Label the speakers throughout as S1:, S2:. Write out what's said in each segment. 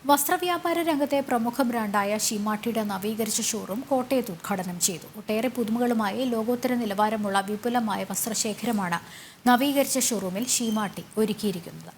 S1: വസ്ത്രവ്യാപാര രംഗത്തെ പ്രമുഖ ബ്രാൻഡായ ഷീമാട്ടിയുടെ നവീകരിച്ച ഷോറൂം കോട്ടയത്ത് ഉദ്ഘാടനം ചെയ്തു. ഒട്ടേറെ പുതുമകളുമായി ലോകോത്തര നിലവാരമുള്ള വിപുലമായ വസ്ത്രശേഖരമാണ് നവീകരിച്ച ഷോറൂമിൽ ഷീമാട്ടി ഒരുക്കിയിരിക്കുന്നത്.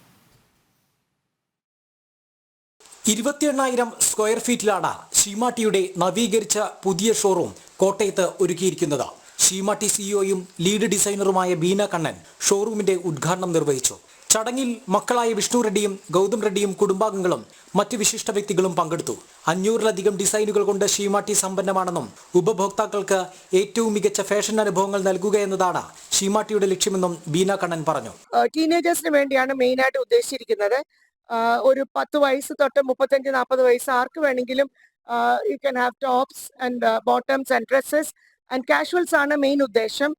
S2: 28,000 സ്ക്വയർ ഫീറ്റിലാണ് ഷീമാട്ടിയുടെ നവീകരിച്ച പുതിയ ഷോറൂം കോട്ടയത്ത് ഒരുക്കിയിരിക്കുന്നത്. ഷീമാട്ടി സിഇഒയും ലീഡ് ഡിസൈനറുമായ ബീന കണ്ണൻ ഷോറൂമിന്റെ ഉദ്ഘാടനം നിർവഹിച്ചു. ചടങ്ങിൽ മക്കളായ വിഷ്ണു റെഡ്ഡിയും ഗൗതം റെഡ്ഡിയും കുടുംബാംഗങ്ങളും മറ്റ് വിശിഷ്ട വ്യക്തികളും പങ്കെടുത്തു. 500-ലധികം ഡിസൈനുകൾ കൊണ്ട് ഷീമാട്ടി സമ്പന്നമാണെന്നും ഉപഭോക്താക്കൾക്ക് ഏറ്റവും മികച്ച ഫാഷൻ അനുഭവങ്ങൾ നൽകുക എന്നതാണ് ഷീമാട്ടിയുടെ ലക്ഷ്യമെന്നും ബീന കണ്ണൻ പറഞ്ഞു.
S3: ടീനേജേഴ്സിന് വേണ്ടിയാണ് മെയിനായിട്ട് ഉദ്ദേശിച്ചിരിക്കുന്നത്. ഒരു 10 വയസ്സ് തൊട്ട് 35-40 വയസ്സ് ആർക്ക് വേണമെങ്കിലും you can have tops and bottoms and dresses and casuals ആണ് മെയിൻ ഉദ്ദേശം.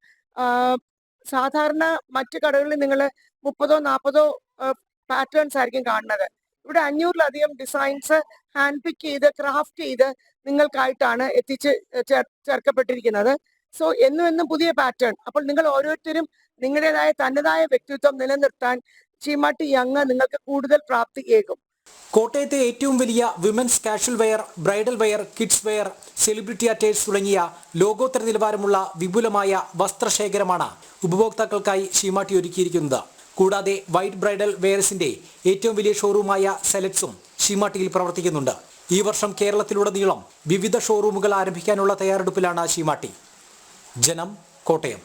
S3: സാധാരണ മറ്റു കടകളിൽ നിങ്ങൾ 30-40 പാറ്റേൺസ് ആയിരിക്കും കാണുന്നത്. ഇവിടെ 500-ലധികം ഡിസൈൻസ് ഹാൻഡ് പിക്ക് ചെയ്ത് ക്രാഫ്റ്റ് ചെയ്ത് നിങ്ങൾക്കായിട്ടാണ് ചേർക്കപ്പെട്ടിരിക്കുന്നത്. സോ എന്നും പുതിയ പാറ്റേൺ. അപ്പോൾ നിങ്ങൾ ഓരോരുത്തരും നിങ്ങളുടേതായ തനതായ വ്യക്തിത്വം നിലനിർത്താൻ ഷീമാട്ടി യങ് നിങ്ങൾക്ക് കൂടുതൽ പ്രാപ്തിയേകും.
S2: കോട്ടയത്തെ ഏറ്റവും വലിയ women's casual wear, bridal wear, kids wear, celebrity attires തുടങ്ങിയ ലോകോത്തര നിലവാരമുള്ള വിപുലമായ വസ്ത്രശേഖരമാണ് ഉപഭോക്താക്കൾക്കായി ഷീമാട്ടി ഒരുക്കിയിരിക്കുന്നത്. കൂടാതെ വൈറ്റ് ബ്രൈഡൽ വെയർസിന്റെ ഏറ്റവും വലിയ ഷോറൂമായ സെലക്ട്സും ഷീമാട്ടിയിൽ പ്രവർത്തിക്കുന്നുണ്ട്. ഈ വർഷം കേരളത്തിലുടനീളം വിവിധ ഷോറൂമുകൾ ആരംഭിക്കാനുള്ള തയ്യാറെടുപ്പിലാണ് ഷീമാട്ടി. ജനം, കോട്ടയം.